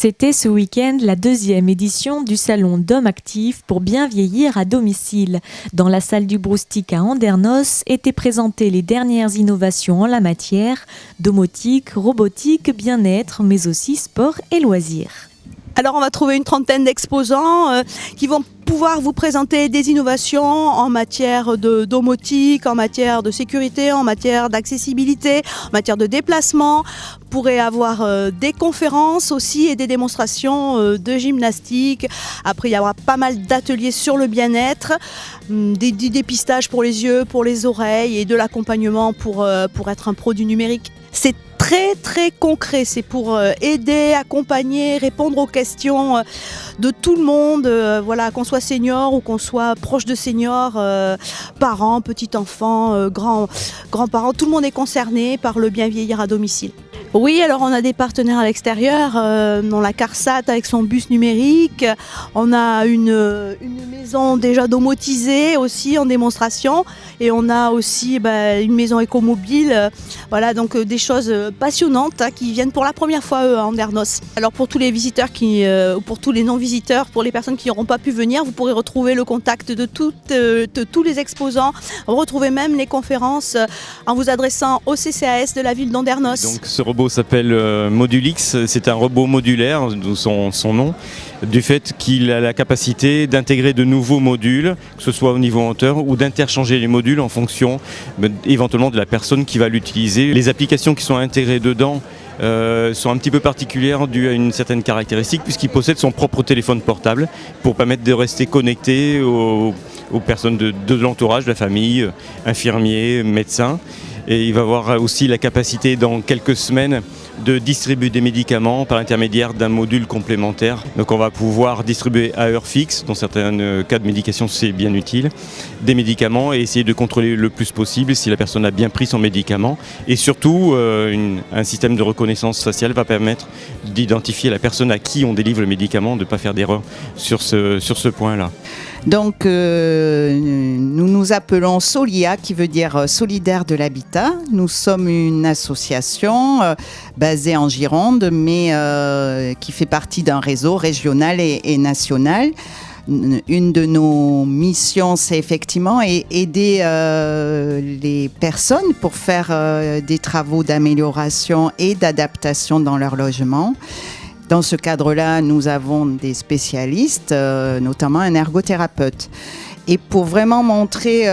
C'était ce week-end la 2e édition du Salon d'Hommes Actifs pour bien vieillir à domicile. Dans la salle du Broustic à Andernos étaient présentées les dernières innovations en la matière, domotique, robotique, bien-être, mais aussi sport et loisirs. Alors on va trouver une trentaine d'exposants qui vont pouvoir vous présenter des innovations en matière de domotique, en matière de sécurité, en matière d'accessibilité, en matière de déplacement. Vous pourrez avoir des conférences aussi et des démonstrations de gymnastique. Après il y aura pas mal d'ateliers sur le bien-être, des dépistages pour les yeux, pour les oreilles et de l'accompagnement pour être un pro du numérique. C'est très concret, c'est pour aider, accompagner, répondre aux questions de tout le monde, voilà, qu'on soit senior ou qu'on soit proche de senior, parents, petits-enfants, grands-parents, tout le monde est concerné par le bien vieillir à domicile. Oui, alors on a des partenaires à l'extérieur, on a la CARSAT avec son bus numérique, on a une maison déjà domotisée aussi en démonstration et on a aussi une maison écomobile, voilà, donc des choses passionnantes qui viennent pour la première fois à Andernos. Alors pour tous les visiteurs ou pour tous les non-visiteurs, pour les personnes qui n'auront pas pu venir, vous pourrez retrouver le contact de tous les exposants, retrouver même les conférences en vous adressant au CCAS de la ville d'Andernos. Donc ce robot s'appelle Modulix, c'est un robot modulaire, d'où son nom, du fait qu'il a la capacité d'intégrer de nouveaux modules, que ce soit au niveau hauteur ou d'interchanger les modules en fonction éventuellement de la personne qui va l'utiliser. Les applications qui sont intégrées dedans sont un petit peu particulières dues à une certaine caractéristique puisqu'il possède son propre téléphone portable pour permettre de rester connecté aux personnes de l'entourage, de la famille, infirmiers, médecins. Et il va avoir aussi la capacité dans quelques semaines de distribuer des médicaments par l'intermédiaire d'un module complémentaire. Donc on va pouvoir distribuer à heure fixe, dans certains cas de médication c'est bien utile, des médicaments et essayer de contrôler le plus possible si la personne a bien pris son médicament. Et surtout, un système de reconnaissance faciale va permettre d'identifier la personne à qui on délivre le médicament, de ne pas faire d'erreur sur ce point-là. Donc nous nous appelons Solia, qui veut dire solidaire de l'habitat. Nous sommes une association basée en Gironde, mais qui fait partie d'un réseau régional et national. Une de nos missions, c'est effectivement aider les personnes pour faire des travaux d'amélioration et d'adaptation dans leur logement. Dans ce cadre-là, nous avons des spécialistes, notamment un ergothérapeute. Et pour vraiment montrer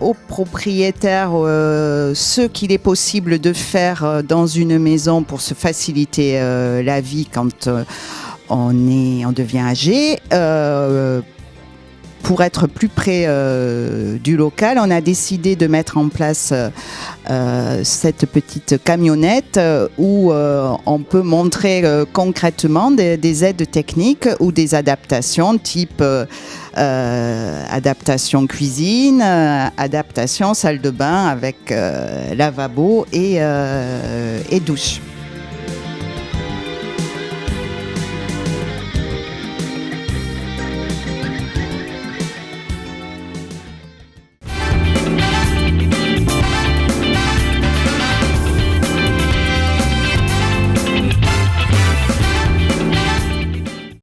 aux propriétaires ce qu'il est possible de faire dans une maison pour se faciliter la vie quand on devient âgé, pour être plus près du local, on a décidé de mettre en place cette petite camionnette où on peut montrer concrètement des aides techniques ou des adaptations type adaptation cuisine, adaptation salle de bain avec lavabo et douche.